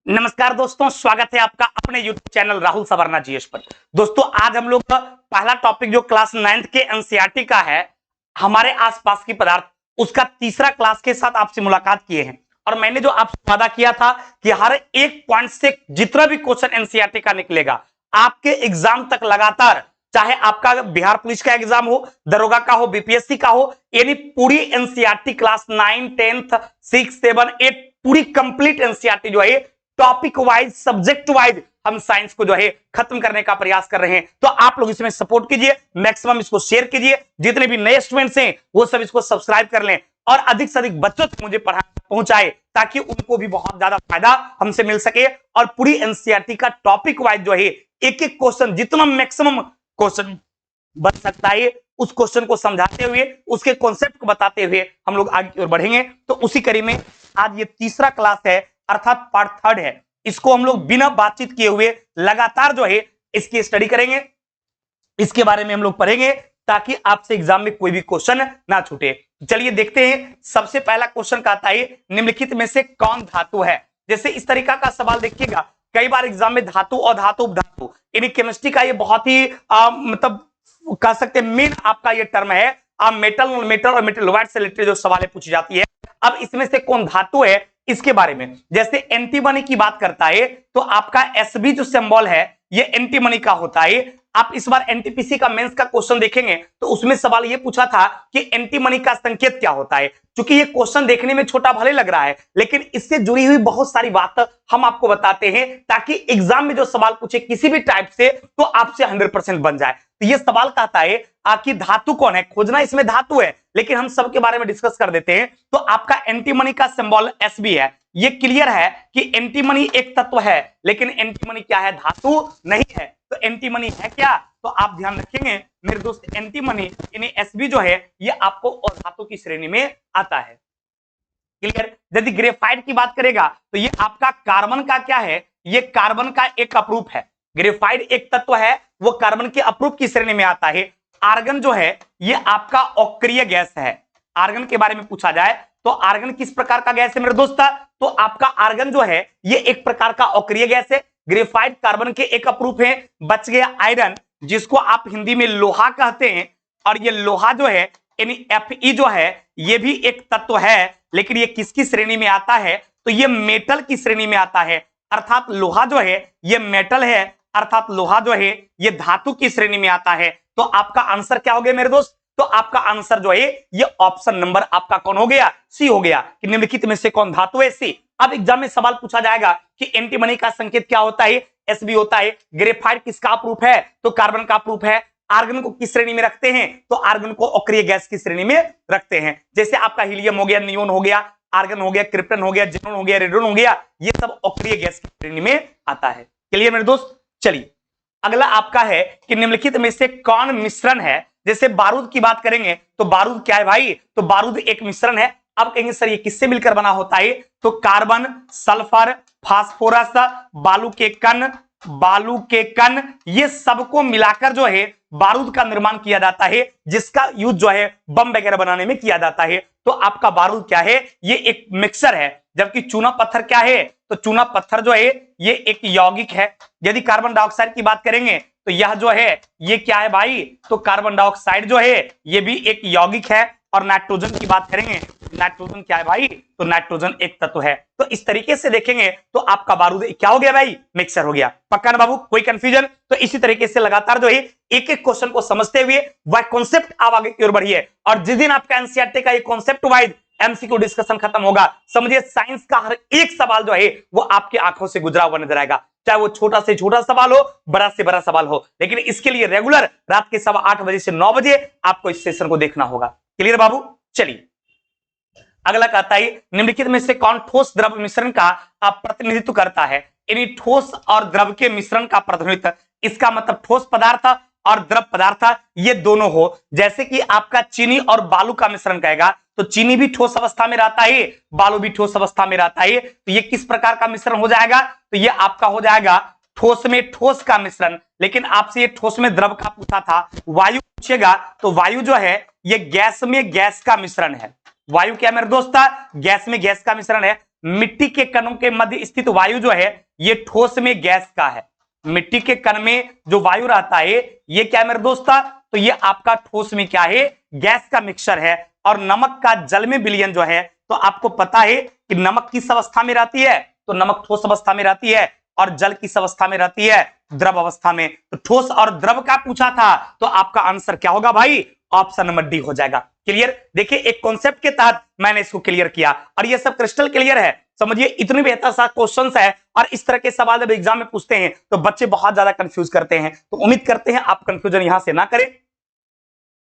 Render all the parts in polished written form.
नमस्कार दोस्तों, स्वागत है आपका अपने YouTube channel Rahul Savarna GS पर। दोस्तों आज हम लोग का पहला टॉपिक जो क्लास 9th के एनसीईआरटी का है, हमारे आसपास की पदार्थ, उसका तीसरा क्लास के साथ आपसे मुलाकात किए हैं। और मैंने जो आपसे वादा किया था कि हर एक पॉइंट से जितना भी क्वेश्चन एनसीईआरटी का निकलेगा आपके एग्जाम तक लगातार, चाहे आपका बिहार पुलिस का एग्जाम हो, दरोगा का हो, बीपीएससी का हो, यानी पूरी एनसीईआरटी क्लास 9, 10th, 6, 7, 8 पूरी कंप्लीट एनसीईआरटी जो है टॉपिक वाइज, सब्जेक्ट वाइज हम साइंस को जो है खत्म करने का प्रयास कर रहे हैं। तो आप लोग इसमें सपोर्ट कीजिए, मैक्सिमम इसको शेयर कीजिए, जितने भी नए स्टूडेंट्स हैं वो सब इसको सब्सक्राइब कर लें और अधिक से अधिक बच्चों तक मुझे पहुंचाए ताकि उनको भी बहुत ज्यादा फायदा हमसे मिल सके। और पूरी एनसीईआरटी का टॉपिक वाइज जो है एक एक क्वेश्चन, जितना मैक्सिमम क्वेश्चन बन सकता है, उस क्वेश्चन को समझाते हुए, उसके कॉन्सेप्ट को बताते हुए हम लोग आगे की ओर बढ़ेंगे। तो उसी कड़ी में आज ये तीसरा क्लास है, अर्थात पार्ट 3 है। इसको हम लोग बिना बातचीत किए हुए लगातार जो है इसकी स्टडी करेंगे, इसके बारे में हम लोग पढ़ेंगे ताकि आपसे एग्जाम में कोई भी क्वेश्चन ना छूटे। चलिए देखते हैं। सबसे पहला क्वेश्चन कहता है निम्नलिखित में से कौन धातु है। जैसे इस तरीका का सवाल देखिएगा, कई बार एग्जाम में धातु और धातु उपधातु, यानी केमिस्ट्री का ये बहुत ही मतलब कह सकते हैं मेन आपका ये टर्म है। मेटल मेटल और मेटलॉइड से रिलेटेड जो सवालें पूछी जाती है। अब इसमें से कौन धातु है इसके बारे में, जैसे एंटीमनी की बात करता है तो आपका एसबी जो सिंबल है ये एंटीमनी का होता है। आप इस बार एनटीपीसी का मेंस का क्वेश्चन देखेंगे तो उसमें सवाल ये पूछा था कि एंटीमनी का संकेत क्या होता है। क्योंकि ये क्वेश्चन देखने में छोटा भले लग रहा है, लेकिन इससे जुड़ी हुई बहुत सारी बात हम आपको बताते हैं ताकि एग्जाम में जो सवाल पूछे किसी भी टाइप से तो आपसे 100% बन जाए। तो ये सवाल कहता है कि धातु कौन है, खोजना इसमें धातु है, लेकिन हम सबके बारे में डिस्कस कर देते हैं। तो आपका एंटीमनी का सिंबल एसबी है। ये क्लियर है कि एंटीमनी एक तत्व है, लेकिन एंटीमनी क्या है, धातु नहीं है। तो एंटीमनी है क्या, तो आप ध्यान रखेंगे मेरे दोस्त, एंटीमनी यानी एसबी जो है ये आपको अधातु की श्रेणी में आता है। क्लियर। यदि ग्रेफाइट की बात करेगा तो ये आपका कार्बन का क्या है, ये कार्बन का एक अपरूप है। ग्रेफाइट एक तत्व है, वो कार्बन के अपरूप की श्रेणी में आता है। आर्गन जो है ये आपका अक्रिय गैस है। आर्गन के बारे में पूछा जाए तो आर्गन किस प्रकार का गैस है मेरे दोस्त, तो आपका आर्गन जो है ये एक प्रकार का अक्रिय गैस है। ग्रेफाइट कार्बन के एक अपरूप है। बच गया आयरन, जिसको आप हिंदी में लोहा कहते हैं। और ये लोहा जो है यानी Fe जो है ये भी एक तत्व है, लेकिन ये किसकी श्रेणी में आता है, तो ये मेटल की श्रेणी में आता है। अर्थात लोहा जो है ये मेटल है, अर्थात लोहा जो है ये धातु की श्रेणी में आता है। तो आपका आंसर क्या हो गया मेरे दोस्त, तो आपका आंसर जो है ये ऑप्शन नंबर आपका कौन हो गया, सी हो गया कि निम्नलिखित में से कौन धातु है, सी। अब एग्जाम में सवाल पूछा जाएगा कि एंटीमनी का संकेत क्या होता है, एसबी होता है। ग्रेफाइट किसका प्रूफ है, तो कार्बन का प्रूफ है। आर्गन को किस श्रेणी में रखते हैं, तो आर्गन को अक्रिय गैस की श्रेणी में रखते हैं। जैसे आपका हीलियम हो गया, नियोन हो गया, आर्गन हो गया, क्रिप्टन हो गया, जेनॉन हो गया, रेडोन हो गया, ये सब अक्रिय गैस की श्रेणी में आता है। क्लियर मेरे दोस्त। चलिए अगला आपका है कि निम्नलिखित में से कौन मिश्रण है। जैसे बारूद की बात करेंगे तो बारूद क्या है भाई, तो बारूद एक मिश्रण है। अब कहेंगे सर ये किससे मिलकर बना होता है, तो कार्बन, सल्फर, फास्फोरस, बालू के कण, ये सबको मिलाकर जो है बारूद का निर्माण किया जाता है, जिसका यूज जो है बम वगैरह बनाने में किया जाता है। तो आपका बारूद क्या है, ये एक मिक्सर है। जबकि चूना पत्थर क्या है, तो चूना पत्थर जो है ये एक यौगिक है। यदि कार्बन डाइऑक्साइड की बात करेंगे तो यह जो है ये क्या है भाई, तो कार्बन डाइऑक्साइड जो है ये भी एक यौगिक है। और नाइट्रोजन की बात करेंगे, नाइट्रोजन क्या है भाई, तो नाइट्रोजन एक तत्व है। तो इस तरीके से देखेंगे तो आपका बारूद क्या हो गया भाई, मिक्सर हो गया। पक्का ना बाबू, कोई कंफ्यूजन। तो इसी तरीके से लगातार जो है एक एक क्वेश्चन को समझते हुए वह कॉन्सेप्ट आप आगे की ओर बढ़िए। और जिस दिन आपका एनसीईआरटी का ये कॉन्सेप्ट वाइज एमसीक्यू डिस्कशन खत्म होगा, समझिए साइंस का हर एक सवाल जो है वो आपकी आंखों से गुजरा हुआ नजर आएगा, चाहे वो छोटा से छोटा सवाल हो, बड़ा से बड़ा सवाल हो। लेकिन इसके लिए रेगुलर रात के 8:15 बजे से 9 बजे आपको इस सेशन को देखना होगा। क्लियर बाबू। चलिए अगला कहता है निम्नलिखित में से कौन ठोस द्रव मिश्रण का प्रतिनिधित्व करता है। यानी ठोस और द्रव के मिश्रण का प्रतिनिधित्व, इसका मतलब ठोस पदार्थ और द्रव पदार्थ ये दोनों हो। जैसे कि आपका चीनी और बालू का मिश्रण कहेगा तो चीनी भी ठोस अवस्था में रहता है, बालू भी ठोस अवस्था में रहता है। तो ये किस प्रकार का मिश्रण हो जाएगा, तो ये आपका हो जाएगा ठोस में ठोस का मिश्रण। लेकिन आपसे ये ठोस में द्रव का पूछा था। वायु पूछेगा तो वायु जो है ये गैस में गैस का मिश्रण है। वायु क्या मेरे दोस्त, गैस में गैस का मिश्रण है। मिट्टी के कणों के मध्य स्थित वायु जो है ये ठोस में गैस का है। मिट्टी के कण में जो वायु रहता है ये क्या है मेरे दोस्त, तो ये आपका ठोस में क्या है, गैस का मिक्सचर है। और नमक का जल में विलयन जो है, तो आपको पता है कि नमक किस अवस्था में रहती है, तो नमक ठोस अवस्था में रहती है, और जल किस अवस्था में रहती है, द्रव अवस्था में। तो ठोस और द्रव का पूछा था, तो आपका आंसर क्या होगा भाई, ऑप्शन नंबर डी हो जाएगा। क्लियर। देखिए एक कॉन्सेप्ट के तहत मैंने इसको क्लियर किया और ये सब क्रिस्टल क्लियर है। समझिए इतनी बेहतर सा क्वेश्चंस है और इस तरह के सवाल जब एग्जाम में पूछते हैं तो बच्चे बहुत ज्यादा कंफ्यूज करते हैं। तो उम्मीद करते हैं आप कंफ्यूजन यहां से ना करें।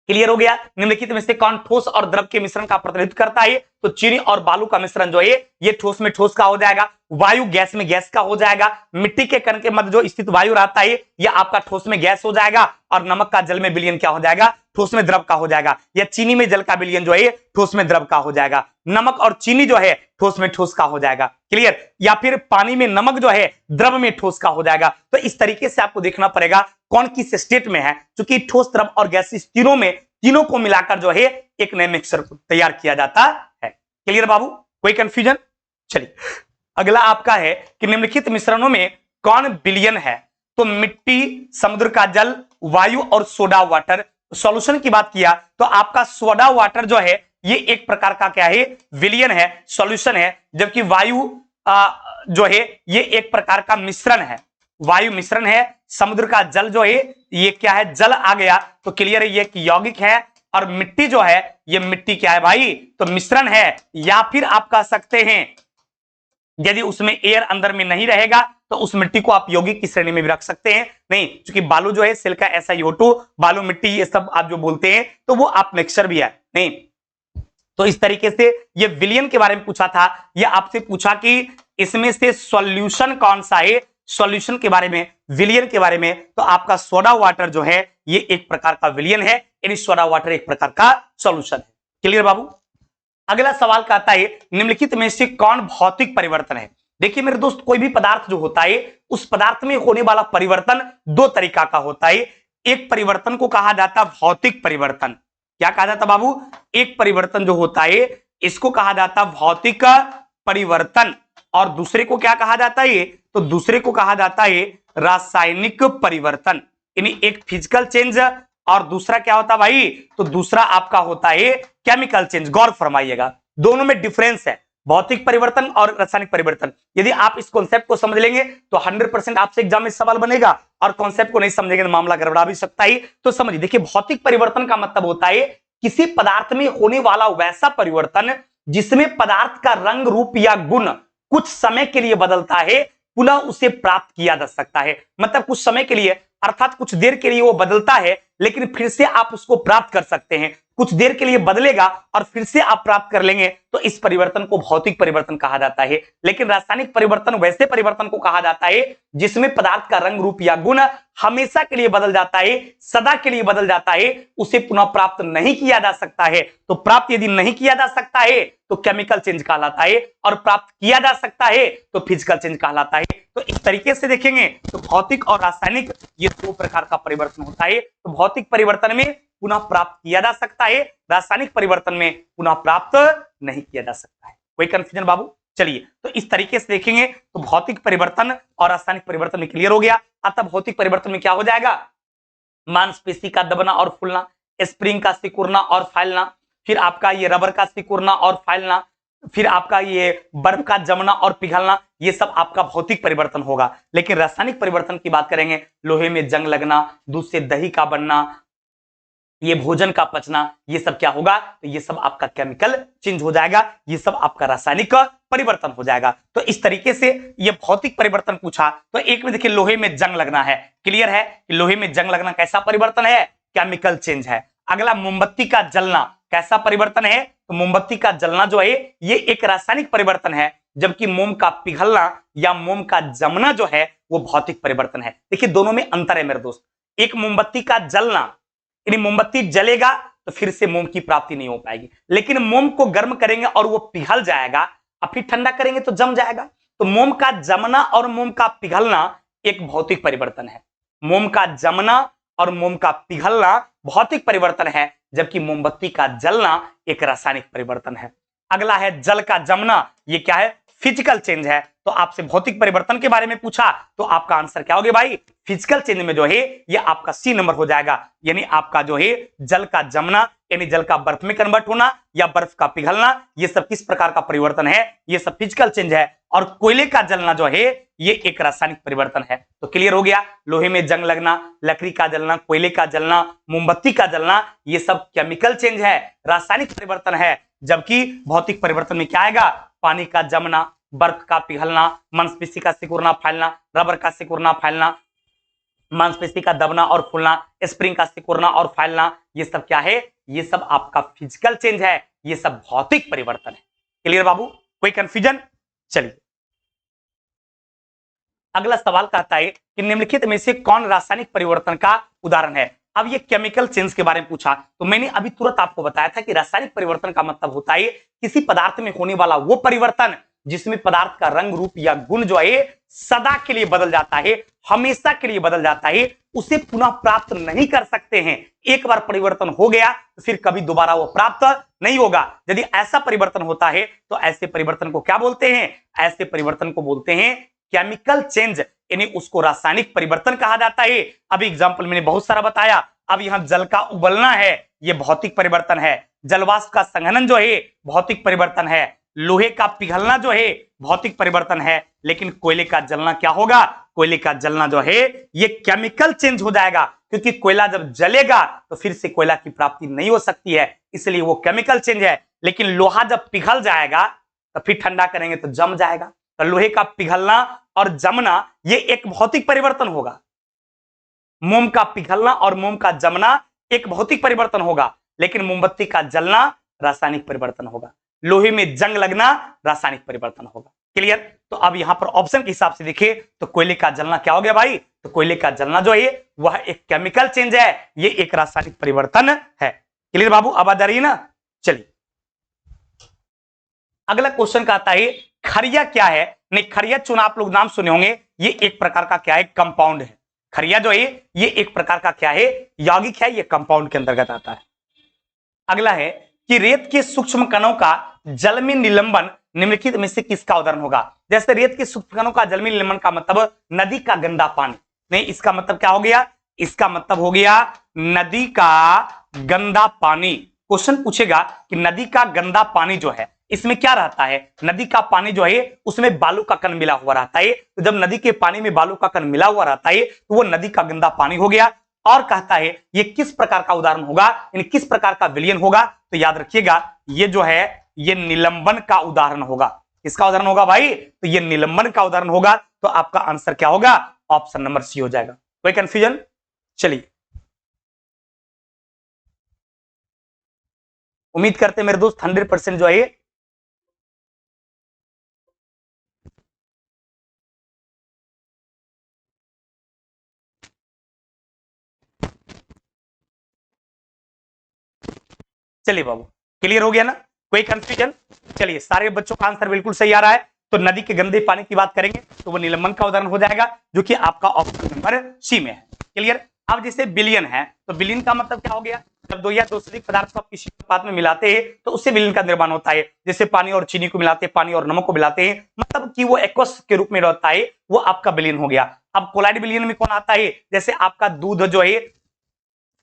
क्लियर हो गया। निम्नलिखित में से कौन ठोस और द्रव के मिश्रण का प्रतिनिधित्व करता है, तो चीनी और बालू का मिश्रण जो है ये ठोस में ठोस का हो जाएगा, वायु गैस में गैस का हो जाएगा, मिट्टी के कण के मध्य जो स्थित वायु रहता है ये आपका ठोस में गैस हो जाएगा, और नमक का जल में विलयन क्या हो जाएगा, ठोस में द्रव का हो जाएगा, या चीनी में जल का विलयन जो है ठोस में द्रव का हो जाएगा, नमक और चीनी जो है ठोस में ठोस का हो जाएगा। क्लियर। या फिर पानी में नमक जो है द्रव में ठोस का हो जाएगा। तो इस तरीके से आपको देखना पड़ेगा कौन किस स्टेट में है, क्योंकि ठोस द्रव और गैस तीनों को मिलाकर जो है एक नए मिक्सचर को तैयार किया जाता है। क्लियर बाबू, कोई कंफ्यूजन। चलिए अगला आपका है कि निम्नलिखित मिश्रणों में कौन विलयन है, तो मिट्टी, समुद्र का जल, वायु और सोडा वाटर। सॉल्यूशन की बात किया तो आपका सोडा वाटर जो है ये एक प्रकार का क्या है, विलयन है, सॉल्यूशन है, जबकि वायु जो है ये एक प्रकार का मिश्रण है, वायु मिश्रण है। समुद्र का जल जो है ये क्या है, जल आ गया तो क्लियर है ये कि यौगिक है, और मिट्टी जो है ये मिट्टी क्या है भाई, तो मिश्रण है। या फिर आप कह सकते हैं यदि उसमें एयर अंदर में नहीं रहेगा तो उस मिट्टी को आप यौगिक की श्रेणी में भी रख सकते हैं। नहीं, क्योंकि बालू जो है सिलिका SiO2, बालू मिट्टी ये सब आप जो बोलते हैं तो वो आप मिक्सचर भी है। नहीं, तो इस तरीके से ये विलयन के बारे में पूछा था। ये आपसे पूछा कि इसमें से सॉल्यूशन कौन सा है, सॉल्यूशन के बारे में, विलयन के बारे में, तो आपका सोडा वाटर जो है ये एक प्रकार का विलयन है, यानी सोडा वाटर एक प्रकार का सॉल्यूशन है। क्लियर बाबू। अगला सवाल कहता है निम्नलिखित में से कौन भौतिक परिवर्तन है। देखिए मेरे दोस्त, कोई भी पदार्थ जो होता है उस पदार्थ में होने वाला परिवर्तन दो तरीका का होता है। एक परिवर्तन को कहा जाता है भौतिक परिवर्तन। क्या कहा जाता बाबू, एक परिवर्तन जो होता है इसको कहा जाता भौतिक परिवर्तन, और दूसरे को क्या कहा जाता है, तो दूसरे को कहा जाता है रासायनिक परिवर्तन। यानी एक फिजिकल चेंज और दूसरा क्या होता भाई, तो दूसरा आपका होता है केमिकल चेंज। गौर फरमाइएगा, दोनों में डिफरेंस है, भौतिक परिवर्तन और रासायनिक परिवर्तन। यदि आप इस कॉन्सेप्ट को समझ लेंगे तो 100% आपसे एग्जाम में सवाल बनेगा, और कॉन्सेप्ट को नहीं समझेंगे तो मामला गड़बड़ा भी सकता है। तो समझिए, देखिए भौतिक परिवर्तन का मतलब होता है किसी पदार्थ में होने वाला वैसा परिवर्तन जिसमें पदार्थ का रंग, रूप या गुण कुछ समय के लिए बदलता है, पुनः उसे प्राप्त किया जा सकता है। मतलब कुछ समय के लिए, अर्थात कुछ देर के लिए वो बदलता है, लेकिन फिर से आप उसको प्राप्त कर सकते हैं। कुछ देर के लिए बदलेगा और फिर से आप प्राप्त कर लेंगे, तो इस परिवर्तन को भौतिक परिवर्तन कहा जाता है। लेकिन रासायनिक परिवर्तन वैसे परिवर्तन को कहा जाता है जिसमें पदार्थ का रंग, रूप या गुण हमेशा के लिए बदल जाता है, सदा के लिए बदल जाता है, उसे पुनः प्राप्त नहीं किया जा सकता है। तो प्राप्त यदि नहीं किया जा सकता है तो केमिकल चेंज कहलाता है, और प्राप्त किया जा सकता है तो फिजिकल चेंज कहलाता है। तो इस तरीके से देखेंगे तो भौतिक और रासायनिक ये दो प्रकार का परिवर्तन होता है। तो भौतिक परिवर्तन में पुनः प्राप्त किया जा सकता है, रासायनिक परिवर्तन में पुनः प्राप्त नहीं किया जा सकता है। कोई कंफ्यूजन बाबू। चलिए, तो इस तरीके से देखेंगे तो भौतिक परिवर्तन और रासायनिक परिवर्तन में क्लियर हो गया। अतः भौतिक परिवर्तन में क्या हो जाएगा, मांसपेशी का दबना और फूलना, स्प्रिंग का सिकुड़ना और फैलना, फिर आपका ये रबर का सिकुड़ना और फैलना, फिर आपका ये बर्फ का जमना और पिघलना, ये सब आपका भौतिक परिवर्तन होगा। लेकिन रासायनिक परिवर्तन की बात करेंगे, लोहे में जंग लगना, दूध से दही का बनना, ये भोजन का पचना, ये सब क्या होगा, तो ये सब आपका केमिकल चेंज हो जाएगा, ये सब आपका रासायनिक परिवर्तन हो जाएगा। तो इस तरीके से ये भौतिक परिवर्तन पूछा। तो एक में देखिए लोहे में जंग लगना है, क्लियर है कि लोहे में जंग लगना कैसा परिवर्तन है, केमिकल चेंज है। अगला मोमबत्ती का जलना कैसा परिवर्तन है, तो मोमबत्ती का जलना जो है ये एक रासायनिक परिवर्तन है, जबकि मोम का पिघलना या मोम का जमना जो है वो भौतिक परिवर्तन है। देखिए दोनों में अंतर है मेरे दोस्त। एक मोमबत्ती का जलना, यानी मोमबत्ती जलेगा तो फिर से मोम की प्राप्ति नहीं हो पाएगी, लेकिन मोम को गर्म करेंगे और वो पिघल जाएगा, और फिर ठंडा करेंगे तो जम जाएगा। तो मोम का जमना और मोम का पिघलना एक भौतिक परिवर्तन है। मोम का जमना और मोम का पिघलना भौतिक परिवर्तन है, जबकि मोमबत्ती का जलना एक रासायनिक परिवर्तन है। अगला है जल का जमना, ये क्या है, फिजिकल चेंज है। तो आपसे भौतिक परिवर्तन के बारे में पूछा तो आपका आंसर क्या हो गया भाई, फिजिकल चेंज में जो है ये आपका सी नंबर हो जाएगा। यानी आपका जो है जल का जमना, यानी जल का बर्फ में कन्वर्ट होना या बर्फ का पिघलना, ये सब किस प्रकार का परिवर्तन है, ये सब फिजिकल चेंज है। और कोयले का जलना जो है ये एक रासायनिक परिवर्तन है। तो क्लियर हो गया, लोहे में जंग लगना, लकड़ी का जलना, कोयले का जलना, मोमबत्ती का जलना, ये सब केमिकल चेंज है, रासायनिक परिवर्तन है। जबकि भौतिक परिवर्तन में क्या आएगा, पानी का जमना, बर्फ का पिघलना, मांसपेशी का सिकुड़ना फैलना, रबर का सिकुड़ना फैलना, मांसपेशी का दबना और फूलना, स्प्रिंग का सिकुड़ना और फैलना, ये सब क्या है, ये सब आपका फिजिकल चेंज है, ये सब भौतिक परिवर्तन है। क्लियर बाबू, कोई कंफ्यूजन? चलिए अगला सवाल कहता है कि निम्नलिखित में से कौन रासायनिक परिवर्तन का उदाहरण है। अब ये केमिकल चेंज के बारे में पूछा तो मैंने अभी तुरंत आपको बताया था कि रासायनिक परिवर्तन का मतलब होता है किसी पदार्थ में होने वाला वो परिवर्तन जिसमें पदार्थ का रंग, रूप या गुण जो है सदा के लिए बदल जाता है, हमेशा के लिए बदल जाता है, उसे पुनः प्राप्त नहीं कर सकते हैं। एक बार परिवर्तन हो गया तो फिर कभी दोबारा वो प्राप्त नहीं होगा। यदि ऐसा परिवर्तन होता है तो ऐसे परिवर्तन को क्या बोलते हैं, ऐसे परिवर्तन को बोलते हैं केमिकल चेंज, यानी उसको रासायनिक परिवर्तन कहा जाता है। अभी एग्जांपल मैंने बहुत सारा बताया। अब यहां जल का उबलना है, यह भौतिक परिवर्तन है। जलवाष्प का संघनन जो है भौतिक परिवर्तन है। लोहे का पिघलना जो है भौतिक परिवर्तन है। लेकिन कोयले का जलना क्या होगा, कोयले का जलना जो है ये केमिकल चेंज हो जाएगा, क्योंकि कोयला जब जलेगा तो फिर से कोयला की प्राप्ति नहीं हो सकती है, इसलिए वो केमिकल चेंज है। लेकिन लोहा जब पिघल जाएगा तो फिर ठंडा करेंगे तो जम जाएगा। तो लोहे का पिघलना और जमना ये एक भौतिक परिवर्तन होगा। मोम का पिघलना और मोम का जमना एक भौतिक परिवर्तन होगा, लेकिन मोमबत्ती का जलना रासायनिक परिवर्तन होगा। लोहे में जंग लगना रासायनिक परिवर्तन होगा। क्लियर? तो अब यहां पर ऑप्शन के हिसाब से देखिए तो कोयले का जलना क्या हो गया भाई, तो कोयले का जलना जो है वह एक केमिकल चेंज है, ये एक रासायनिक परिवर्तन है। क्लियर बाबू, आवाज आ रही है ना? चलिए अगला क्वेश्चन का आता है खरिया क्या है। नहीं, खरिया चूना आप लोग नाम सुने होंगे, ये एक प्रकार का क्या है, कंपाउंड है। खरिया जो है ये एक प्रकार का क्या है, यौगिक है, ये कंपाउंड के अंतर्गत आता है। अगला है कि रेत के सूक्ष्म कणों का जल में निलंबन निम्नलिखित में से किसका उदाहरण होगा। जैसे रेत के सूक्ष्म कणों का जल में निलंबन का मतलब नदी का गंदा पानी। नहीं, इसका मतलब क्या हो गया, इसका मतलब हो गया नदी का गंदा पानी। क्वेश्चन पूछेगा कि नदी का गंदा पानी जो है इसमें क्या रहता है, नदी का पानी जो है उसमें बालू का कण मिला हुआ रहता है। तो जब नदी के पानी में बालू का कण मिला हुआ रहता है तो वो नदी का गंदा पानी हो गया। और कहता है ये किस प्रकार का उदाहरण होगा, यानी किस प्रकार का विलयन होगा। तो याद रखिएगा ये जो है ये निलंबन का उदाहरण होगा। किसका उदाहरण होगा भाई, तो ये निलंबन का उदाहरण होगा। तो आपका आंसर क्या होगा, ऑप्शन नंबर सी हो जाएगा। कोई कंफ्यूजन? चलिए उम्मीद करते हैं मेरे दोस्त 100% जो है चलिए बाबू क्लियर हो गया ना, कोई कंफ्यूजन? चलिए सारे बच्चों का आंसर बिल्कुल सही आ रहा है। तो नदी के गंदे पानी की बात करेंगे तो वो निलंबन का उदाहरण हो जाएगा, जो कि आपका ऑप्शन नंबर सी में है। क्लियर? अब जैसे विलयन है तो विलयन का मतलब क्या हो गया, जब दो या दो से अधिक पदार्थ को आप किसी अनुपात में मिलाते हैं तो उससे विलयन का निर्माण होता है। जैसे पानी और चीनी को मिलाते हैं, पानी और नमक को मिलाते हैं, मतलब कि वो एक्वस के रूप में रहता है, वो आपका विलयन हो गया। अब कोलाइड विलयन में कौन आता है, जैसे आपका दूध जो है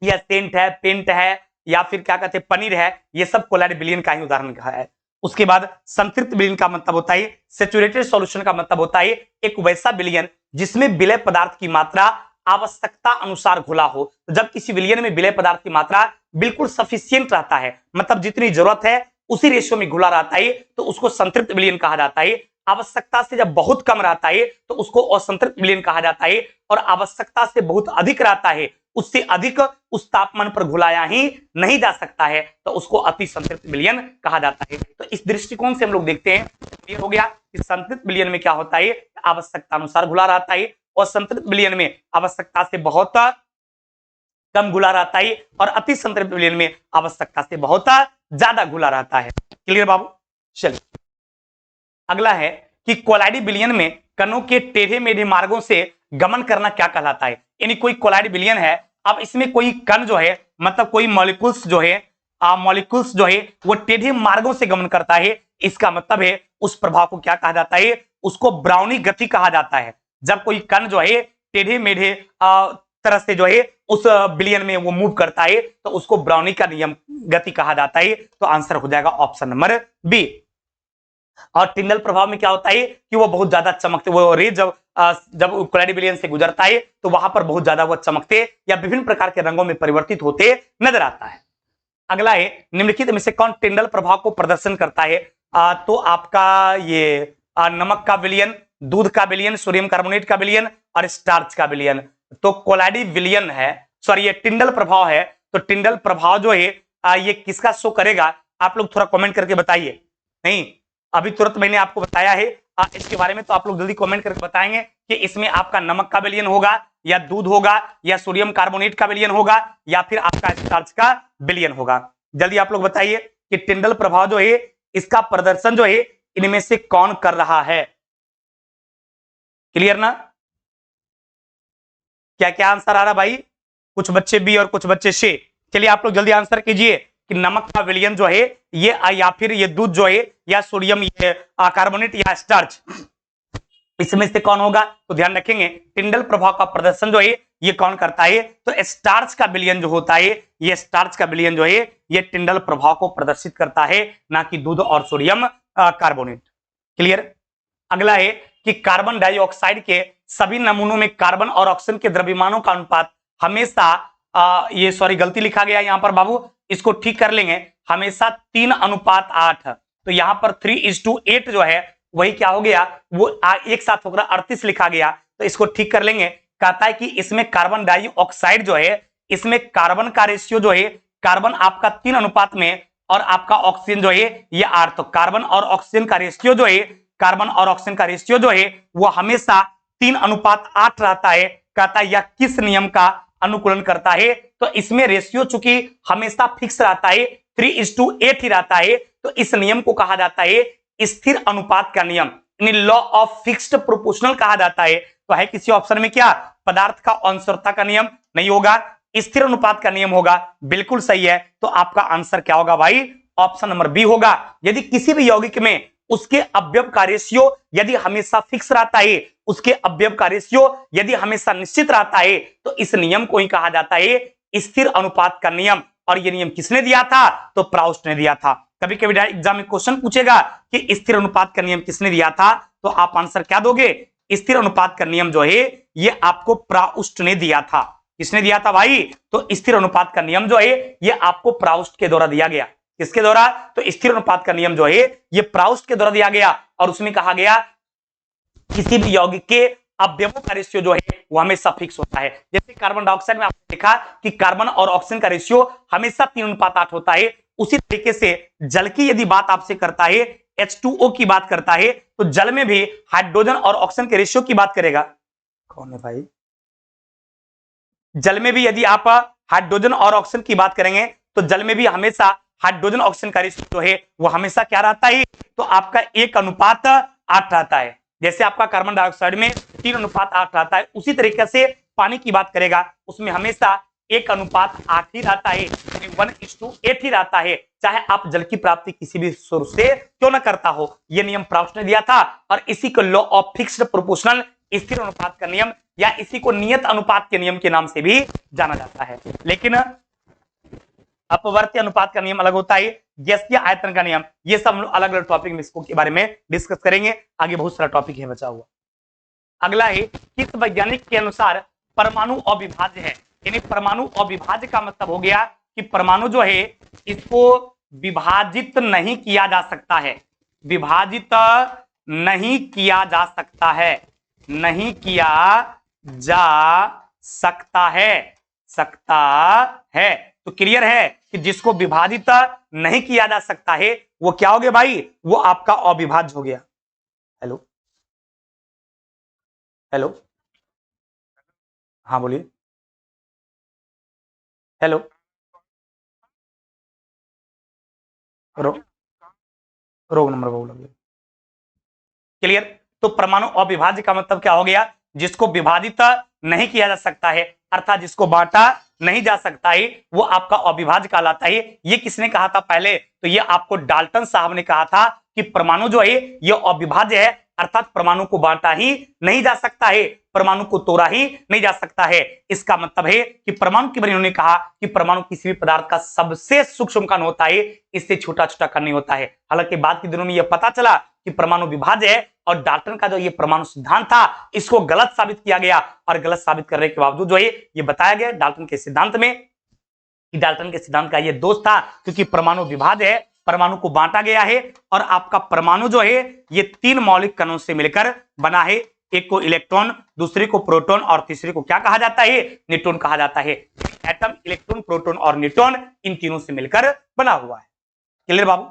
या सेंट है, पेंट है, या फिर क्या कहते हैं पनीर है, ये सब कोलाइड विलयन का ही उदाहरण है। उसके बाद संतृप्त विलयन का मतलब होता है, सैचुरेटेड सॉल्यूशन का मतलब होता है एक वैसा विलयन जिसमें विलय पदार्थ की मात्रा आवश्यकता अनुसार घुला हो। तो जब किसी विलयन में विलय पदार्थ की मात्रा बिल्कुल सफिशियंट रहता है, मतलब जितनी जरूरत है उसी रेशियो में घुला रहता है, तो उसको संतृप्त विलयन कहा जाता है। आवश्यकता से जब बहुत कम रहता है तो उसको असंतृप्त विलयन कहा जाता है, और आवश्यकता से बहुत अधिक रहता है, उससे अधिक उस तापमान पर घुलाया ही नहीं जा सकता है, तो उसको अति संतृप्त विलयन कहा जाता है। तो इस दृष्टिकोण से हम लोग देखते हैं, ये हो गया कि संतृप्त विलयन में क्या होता है, आवश्यकता अनुसार घुला रहता है, और संतृप्त विलयन में आवश्यकता से बहुत कम घुला रहता है, और अति संतृप्त विलयन में आवश्यकता से बहुत ज्यादा घुला रहता है। क्लियर बाबू? चलिए अगला है कि कोलाइड विलयन में कणों के टेढ़े मेढ़े मार्गों से गमन करना क्या कहलाता है। यानी कोई कोलाइड विलयन है, अब इसमें कोई कण जो है, मतलब कोई मॉलिक्यूल्स जो है, मॉलिक्यूल्स जो है वो टेढ़े मार्गों से गमन करता है। इसका मतलब है उस प्रभाव को क्या कहा जाता है, उसको ब्राउनी गति कहा जाता है। जब कोई कण जो है टेढ़े मेढ़े तरह से जो है उस विलयन में वो मूव करता है तो उसको ब्राउनी का नियम गति कहा जाता है। तो आंसर हो जाएगा ऑप्शन नंबर बी। और टिंडल प्रभाव में क्या होता है कि वो बहुत ज्यादा चमकते, वो रे जब कोलाइड विलयन से गुजरता है तो वहां पर बहुत ज्यादा वो चमकते या विभिन्न प्रकार के रंगों में परिवर्तित होते नजर आता है। अगला है निम्नलिखित में से कौन टिंडल प्रभाव को प्रदर्शन करता है। तो आपका ये नमक का विलयन, दूध का विलयन, सोडियम कार्बोनेट का विलयन और स्टार्च का विलयन। तो कोलाइडी विलयन है, सॉरी ये टिंडल प्रभाव है। तो टिंडल प्रभाव जो है ये किसका शो करेगा, आप लोग थोड़ा कमेंट करके बताइए। नहीं अभी तुरंत मैंने आपको बताया है इसके बारे में, तो आप लोग जल्दी कमेंट करके बताएंगे कि इसमें आपका नमक का विलयन होगा या दूध होगा या सोडियम कार्बोनेट का विलयन होगा या फिर आपका स्टार्च का विलयन होगा। जल्दी आप लोग बताइए कि टिंडल प्रभाव जो है इसका प्रदर्शन जो है इनमें से कौन कर रहा है। क्लियर ना, क्या क्या आंसर आ रहा भाई, कुछ बच्चे बी और कुछ बच्चे सी। चलिए आप लोग जल्दी आंसर कीजिए कि नमक का विलयन जो है ये या फिर ये दूध जो है या सोडियम ये कार्बोनेट या स्टार्च, इसमें से कौन होगा। तो ध्यान रखेंगे टिंडल प्रभाव का प्रदर्शन जो है ये कौन करता है, तो स्टार्च का विलयन जो होता है, ये स्टार्च का विलयन जो है ये टिंडल प्रभाव को प्रदर्शित करता है, ना कि दूध और सोडियम कार्बोनेट। क्लियर। अगला है कि कार्बन डाइऑक्साइड के सभी नमूनों में कार्बन और ऑक्सीजन के द्रव्यमानों का अनुपात हमेशा ये सॉरी गलती लिखा गया यहां पर बाबू, इसको ठीक कर लेंगे, हमेशा 3:8। तो यहां पर 3:8 जो है वही क्या हो गया, वो एक साथ होकर 38 लिखा गया। तो इसको ठीक कर लेंगे। कहता है कि इसमें कार्बन डाइऑक्साइड जो है इसमें कार्बन का रेशियो जो है, कार्बन आपका 3 अनुपात में और आपका ऑक्सीजन जो है ये 8। तो कार्बन और ऑक्सीजन का रेशियो जो है, कार्बन और ऑक्सीजन का रेशियो जो है वो हमेशा 3:8 रहता है। कहता है यह किस नियम का अनुकूलन करता है, तो इसमें रेशियो चूंकि हमेशा फिक्स रहता है 3:8 ही रहता है, तो इस नियम को कहा जाता है स्थिर अनुपात का नियम, लॉ ऑफ फिक्स्ड प्रोपोर्शनल कहा जाता है। तो है किसी ऑप्शन में क्या पदार्थ का अंशरता का नियम नहीं होगा, स्थिर अनुपात का नियम होगा, बिल्कुल सही है। तो आपका आंसर क्या होगा भाई, ऑप्शन नंबर बी होगा। यदि किसी भी यौगिक में उसके अवयव का रेशियो यदि हमेशा फिक्स रहता है, उसके अवयव का रेशियो यदि हमेशा निश्चित रहता है, तो इस नियम को ही कहा जाता है स्थिर अनुपात का नियम। और यह नियम किसने दिया था, तो प्राउस्ट ने दिया था। कभी कभी एग्जाम में क्वेश्चन पूछेगा कि स्थिर अनुपात का नियम किसने दिया था, तो आप आंसर क्या दोगे, स्थिर अनुपात का नियम जो है ये आपको प्राउस्ट ने दिया था। किसने दिया था भाई, तो स्थिर अनुपात का नियम जो है ये आपको प्राउस्ट के द्वारा दिया गया। किसके द्वारा, तो स्थिर अनुपात का नियम जो है ये प्राउस्ट के द्वारा दिया गया। और उसमें कहा गया किसी भी यौगिक के अवयवों का रेशियो जो है वो हमेशा फिक्स होता है। जैसे कार्बन डाइऑक्साइड में आपने देखा कि कार्बन और ऑक्सीजन का रेशियो हमेशा 3:8 होता है। उसी तरीके से जल की यदि बात आपसे करता है, H2O की बात करता है, तो जल में भी हाइड्रोजन और ऑक्सीजन के रेशियो की बात करेगा। कौन है भाई, जल में भी यदि आप हाइड्रोजन और ऑक्सीजन की बात करेंगे तो जल में भी हमेशा हाइड्रोजन ऑक्सीजन का रेशियो जो है वो हमेशा क्या रहता है, तो आपका 1:8 रहता है। जैसे आपका कार्बन डाइऑक्साइड में 3:8 रहता है, उसी तरीके से पानी की बात करेगा उसमें हमेशा 1:8 ही रहता है, 1:8 ही रहता है, चाहे आप जल की प्राप्ति किसी भी सोर्स से क्यों ना करता हो। यह नियम प्राउस्ट ने दिया था और इसी को लॉ ऑफ फिक्स्ड प्रोपोर्शनल स्थिर अनुपात का नियम या इसी को नियत अनुपात के नियम के नाम से भी जाना जाता है। लेकिन अपवर्ती अनुपात का नियम अलग होता है, गैसीय आयतन का नियम, ये सब हम लोग अलग अलग टॉपिक में इसको के बारे में डिस्कस करेंगे। आगे बहुत सारा टॉपिक है बचा हुआ। अगला है किस वैज्ञानिक के अनुसार परमाणु अविभाज्य है। यानी परमाणु अविभाज्य का मतलब हो गया कि परमाणु जो है इसको विभाजित नहीं किया जा सकता है, विभाजित नहीं किया जा सकता है, नहीं किया जा सकता है। तो क्लियर है कि जिसको विभाजित नहीं किया जा सकता है वो क्या हो गया भाई, वो आपका अविभाज्य हो गया। हेलो हेलो, हाँ बोलिए, हेलो, रो, रोग नंबर बोल। क्लियर। तो परमाणु अविभाज्य का मतलब क्या हो गया जिसको विभाजित नहीं किया जा सकता है, अर्थात जिसको बांटा नहीं जा सकता है, वो आपका अविभाज्य कहलाता है। ये किसने कहा था पहले? तो ये आपको डाल्टन साहब ने कहा था कि परमाणु जो है ये अविभाज्य है, अर्थात परमाणु को बांटा ही नहीं जा सकता है, परमाणु को तोड़ा ही नहीं जा सकता है। इसका मतलब है कि परमाणु के बारे में उन्होंने कहा कि परमाणु किसी भी पदार्थ का सबसे सूक्ष्म कण होता है, इससे छोटा छोटा कण नहीं होता है। हालांकि बाद के दिनों में यह पता चला कि परमाणु विभाज्य है, और डाल्टन का जो ये परमाणु सिद्धांत था इसको गलत साबित किया गया, और गलत साबित करने के बावजूद जो है ये बताया गया डाल्टन के सिद्धांत में कि डाल्टन के सिद्धांत का ये दोष था, क्योंकि परमाणु विभाज्य है, परमाणु को बांटा गया है, और आपका परमाणु जो है ये 3 मौलिक कणों से मिलकर बना है। एक को इलेक्ट्रॉन, दूसरे को प्रोटॉन, और तीसरे को क्या कहा जाता है? न्यूट्रॉन कहा जाता है। एटम इलेक्ट्रॉन, प्रोटॉन और न्यूट्रॉन इन तीनों से मिलकर बना हुआ है। क्लियर बाबू?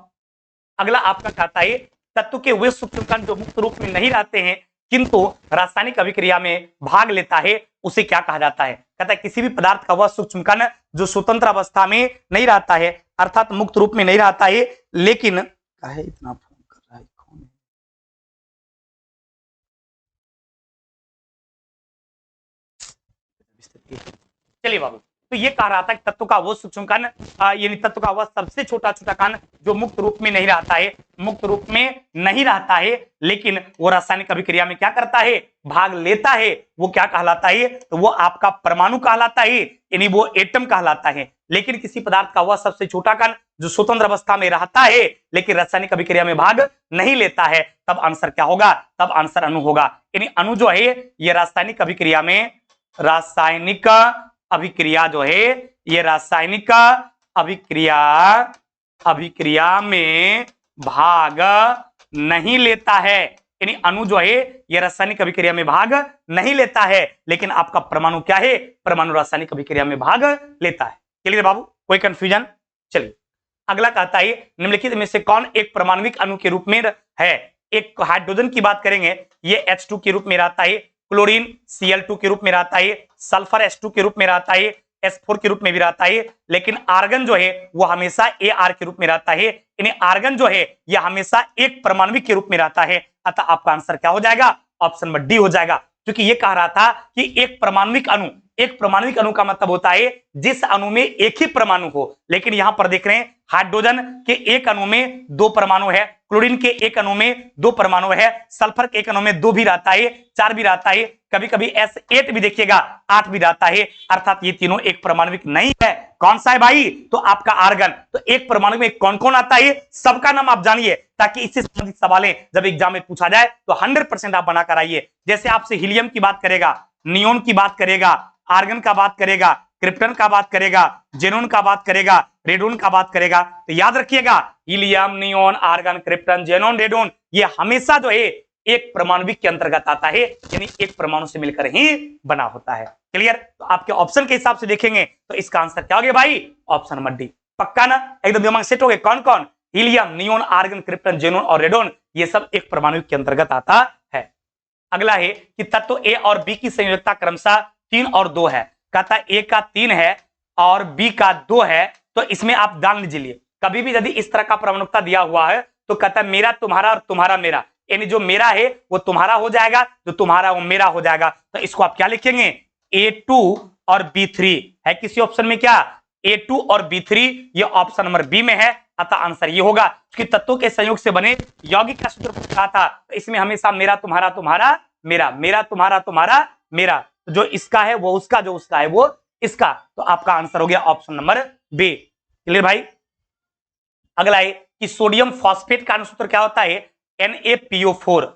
अगला आपका कहता है तत्व के वे सूक्ष्म कण जो मुक्त रूप में नहीं रहते हैं किंतु रासायनिक अभिक्रिया में भाग लेता है, उसे क्या कहा जाता है? कहता है किसी भी पदार्थ का वह सूक्ष्म कण जो स्वतंत्र अवस्था में नहीं रहता है, अर्थात मुक्त रूप में नहीं रहता है, लेकिन इतना फोन कर रहा है कौन? चलिए बाबू, तो ये कह रहा था कि तत्व का वो सूक्ष्म कण यानी तत्व का वह सबसे छोटा छोटा कण जो मुक्त रूप में नहीं रहता है, मुक्त रूप में नहीं रहता है, लेकिन वो रासायनिक अभिक्रिया में क्या करता है? भाग लेता है। वो क्या कहलाता है? तो वो आपका परमाणु कहलाता है, यानी वो एटम कहलाता है। लेकिन किसी पदार्थ का वह सबसे छोटा कण जो स्वतंत्र अवस्था में रहता है लेकिन रासायनिक अभिक्रिया में भाग नहीं लेता है, तब आंसर क्या होगा? तब आंसर अणु होगा। यानी अणु जो है ये रासायनिक अभिक्रिया में, रासायनिक अभिक्रिया जो है ये रासायनिक अभिक्रिया में भाग नहीं लेता है। यानी अणु जो है ये रासायनिक अभिक्रिया में भाग नहीं लेता है, लेकिन आपका परमाणु क्या है? परमाणु रासायनिक अभिक्रिया में भाग लेता है। चलिए बाबू, कोई कंफ्यूजन? चलिए अगला कहता है निम्नलिखित में से कौन एक परमाणविक अणु के रूप में है? एक हाइड्रोजन की बात करेंगे, ये H2 के रूप में रहता है, क्लोरीन Cl2 के रूप में रहता है, सल्फर H2 के रूप में रहता है, S4 के रूप में भी रहता है, लेकिन आर्गन जो है वो हमेशा Ar के रूप में रहता है। यानी आर्गन जो है यह हमेशा एक परमाणविक के रूप में रहता है। अतः आपका आंसर क्या हो जाएगा? ऑप्शन नंबर डी हो जाएगा, क्योंकि ये कह रहा था कि एक परमाणविक अणु का मतलब होता है जिस अणु में एक ही परमाणु हो, लेकिन यहां पर देख रहे हैं हाइड्रोजन के एक अणु में 2 परमाणु है, क्लोरीन के एक अणु में 2 परमाणु है, सल्फर के एक अणु में 2 भी रहता है, 4 भी रहता है, कभी कभी S8 भी देखिएगा 8 भी रहता है, अर्थात ये तीनों एक परमाणुविक नहीं है। कौन सा है भाई? तो आपका आर्गन। तो एक परमाणु में कौन कौन आता है सबका नाम आप जानिए, ताकि इससे संबंधित सवालें जब एग्जाम में पूछा जाए तो 100% आप बनाकर आइए। जैसे आपसे हीलियम की बात करेगा, नियोन की बात करेगा, आर्गन का बात करेगा, क्रिप्टन का बात करेगा, जेनोन का बात करेगा, रेडोन का बात करेगा, तो याद रखिएगा helium, neon, argon, krypton, xenon, radon ये हमेशा जो है एक परमाणुविक के अंतर्गत आता है, यानी एक परमाणु से मिलकर ही बना होता है। क्लियर? तो आपके ऑप्शन के हिसाब से देखेंगे तो इसका आंसर क्या हो गया भाई? Option number D. पक्का ना? एकदम दिमाग सेट हो गए? कौन कौन? Helium, neon, argon, krypton, xenon और रेडोन ये सब एक परमाणु के अंतर्गत आता है। अगला है कि तत्व ए और बी की संयोजकता क्रमशः 3 और 2 है। कहता है ए का 3 है और बी का 2 है, तो इसमें आप जान लीजिए कभी भी यदि इस तरह का परमाणुकता दिया हुआ है तो कहता है मेरा तुम्हारा और तुम्हारा मेरा, यानी जो मेरा है वो तुम्हारा हो जाएगा, जो तुम्हारा वो मेरा हो जाएगा। तो इसको आप क्या लिखेंगे? A2 और B3 है किसी ऑप्शन में क्या? A2 और B3 ये ऑप्शन नंबर बी में है, अतः आंसर ये होगा। कि तत्वों के संयोग से बने यौगिक का सूत्र कहा था, तो इसमें हमेशा मेरा तुम्हारा तुम्हारा मेरा, मेरा तुम्हारा तुम्हारा मेरा, तो जो इसका है वो उसका, जो उसका है वो इसका, तो आपका आंसर हो गया ऑप्शन नंबर बी। क्लियर भाई? अगला है कि सोडियम फॉस्फेट का सूत्र क्या होता है? NaPO4।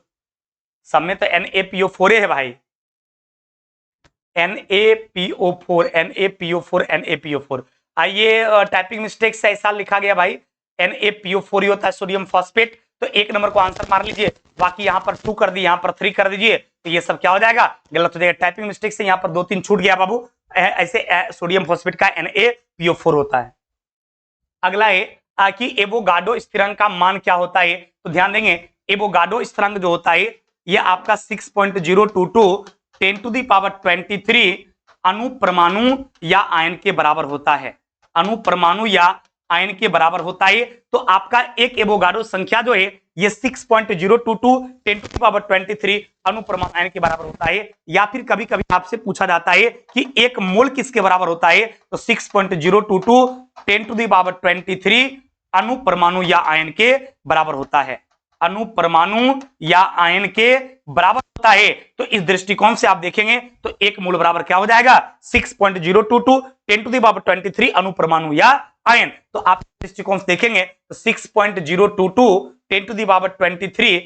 सब में तो NaPO4 है भाई, NaPO4 NaPO4 NaPO4। आइए टाइपिंग मिस्टेक से ऐसा लिखा गया भाई, NaPO4 ही होता है सोडियम फॉस्फेट, तो 1 नंबर को आंसर मार लीजिए, बाकी यहाँ पर 2 कर दी, यहाँ पर 3 कर दीजिए, तो ये सब क्या हो जाएगा? गलत हो जाएगा। टाइपिंग मिस्टेक से यहाँ पर 2-3 छूट गया बाबू, ऐसे सोडियम फॉस्फेट का NaPO4 होता है। अगला है कि एवोगाड्रो स्थिरांक का मान क्या होता है? तो ध्यान देंगे एवोगाड्रो स्थिरांक जो होता है ये आपका 6.022 10⁻23 अणु परमाणु या आयन के बराबर होता है। अणु परमाणु या आयन के बराबर होता है। तो आपका एक एवोगाड्रो संख्या जो है ये 6.022 10 टू द पावर 23 अनुपरमाणु आयन के बराबर होता है। या फिर कभी कभी आपसे पूछा जाता है कि एक मोल किसके बराबर होता है, तो 6.022 10 टू द पावर 23 अनुपरमाणु या आयन के बराबर होता है। अनुपरमाणु या आयन के बराबर होता है। तो इस दृष्टिकोण से आप देखेंगे तो एक मोल बराबर क्या हो जाएगा, 6.022 10 टू द पावर 23 अनुपरमाणु या आयन। तो आप दृष्टिकोण से देखेंगे तो 6.022 10 टू द पावर 23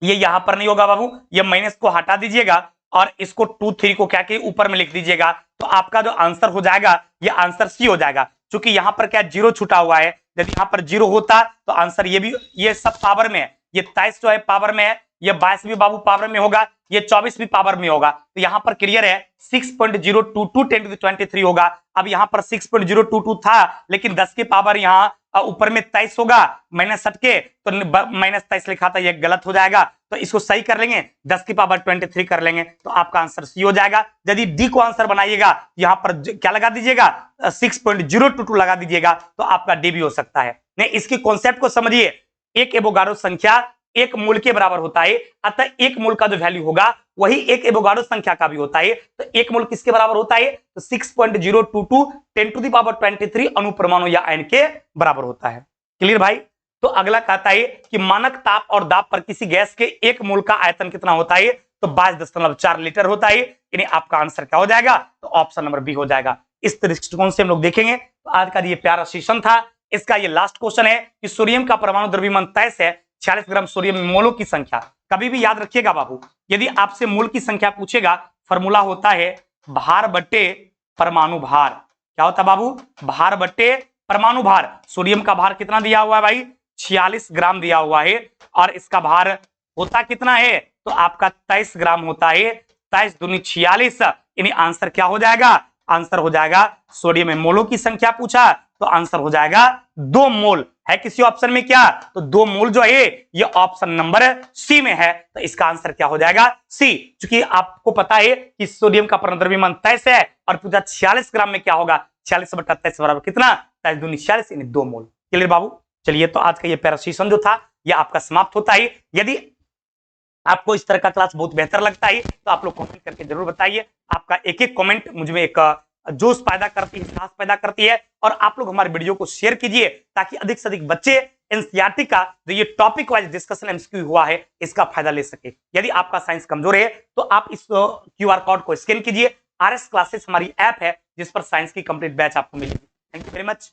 ये यहां पर नहीं होगा बाबू, ये माइनस को हटा दीजिएगा और इसको 23 को क्या के ऊपर में लिख दीजिएगा। तो आपका जो आंसर हो जाएगा ये आंसर सी हो जाएगा। क्योंकि यहां पर क्या जीरो छूटा हुआ है, यदि यहां पर जीरो होता तो आंसर ये भी, ये सब पावर में है, ये 23 जो है पावर में है, ये 22 भी बाबू पावर में होगा, ये 24 भी पावर में होगा। तो यहां पर क्लियर है 6.022 10 टू द 23 होगा। अब यहां पर 6.022 था लेकिन 10 की पावर यहां ऊपर में 23 होगा, माइनस हटके तो माइनस 23 लिखा था, ये गलत हो जाएगा। तो इसको सही कर लेंगे, 10 की पावर 23 कर लेंगे तो आपका आंसर सी हो जाएगा। यदि डी को आंसर बनाइएगा यहां पर क्या लगा दीजिएगा, 6.022 लगा दीजिएगा तो आपका डी भी हो सकता है। नहीं, इसके कॉन्सेप्ट को समझिए, एक एवोगाड्रो संख्या एक मोल के बराबर होता है, अतः एक मोल का जो वैल्यू होगा वही एक एवोगाड्रो संख्या का भी होता है। तो एक मोल किसके बराबर होता है, तो 6.022 10 टू द पावर 23 अनुपरमाणु या आयन के बराबर होता है। क्लियर भाई। तो अगला कहता है कि मानक ताप और दाब पर किसी गैस के एक मोल का आयतन कितना होता है, तो 22.4 लीटर होता है। यानी आपका आंसर क्या हो जाएगा, तो ऑप्शन नंबर बी हो जाएगा। इस दृष्टिकोण से हम लोग देखेंगे। तो आज का ये प्यारा सेशन था, इसका ये लास्ट क्वेश्चन है कि सोडियम का परमाणु द्रव्यमान 23 है, 46 ग्राम सोडियम मोलों की संख्या। कभी भी याद रखिएगा बाबू, यदि आपसे मोल की संख्या पूछेगा, फॉर्मूला होता है भार बट्टे परमाणु भार। क्या होता है बाबू, भार बट्टे परमाणु भार। सोडियम का भार कितना दिया हुआ है भाई, 46 ग्राम दिया हुआ है, और इसका भार होता कितना है, तो आपका 23 ग्राम होता है। 23 दूनी 46, यानी आंसर क्या हो जाएगा, आंसर हो जाएगा, सोडियम में मोलों की संख्या पूछा तो आंसर हो जाएगा 2 मोल। है किसी ऑप्शन में क्या, तो 2 मोल जो है ये ऑप्शन नंबर सी में है। तो इसका आंसर क्या हो जाएगा, सी। क्योंकि आपको पता है कि सोडियम का परमाणु द्रव्यमान 23 है और पूछा 46 ग्राम में क्या होगा, 46 बटा 23 बराबर कितना, 23 दूनी 46 यानी 2 मोल। क्लियर बाबू। चलिए, तो आज का ये पैरा सेशन जो था ये आपका समाप्त होता है। यदि आपको इस तरह का क्लास बहुत बेहतर लगता है तो आप लोग कमेंट करके जरूर बताइए। आपका एक एक कमेंट मुझ में एक जोश पैदा करती है, साहस पैदा करती है। और आप लोग हमारे वीडियो को शेयर कीजिए ताकि अधिक से अधिक बच्चे एनसीईआरटी का जो ये टॉपिक वाइज डिस्कशन एमसीक्यू हुआ है इसका फायदा ले सके। यदि आपका साइंस कमजोर है तो आप इस क्यूआर कोड को स्कैन कीजिए। आरएस क्लासेस हमारी ऐप है जिस पर साइंस की कंप्लीट बैच आपको मिलेगी। Thank you very much.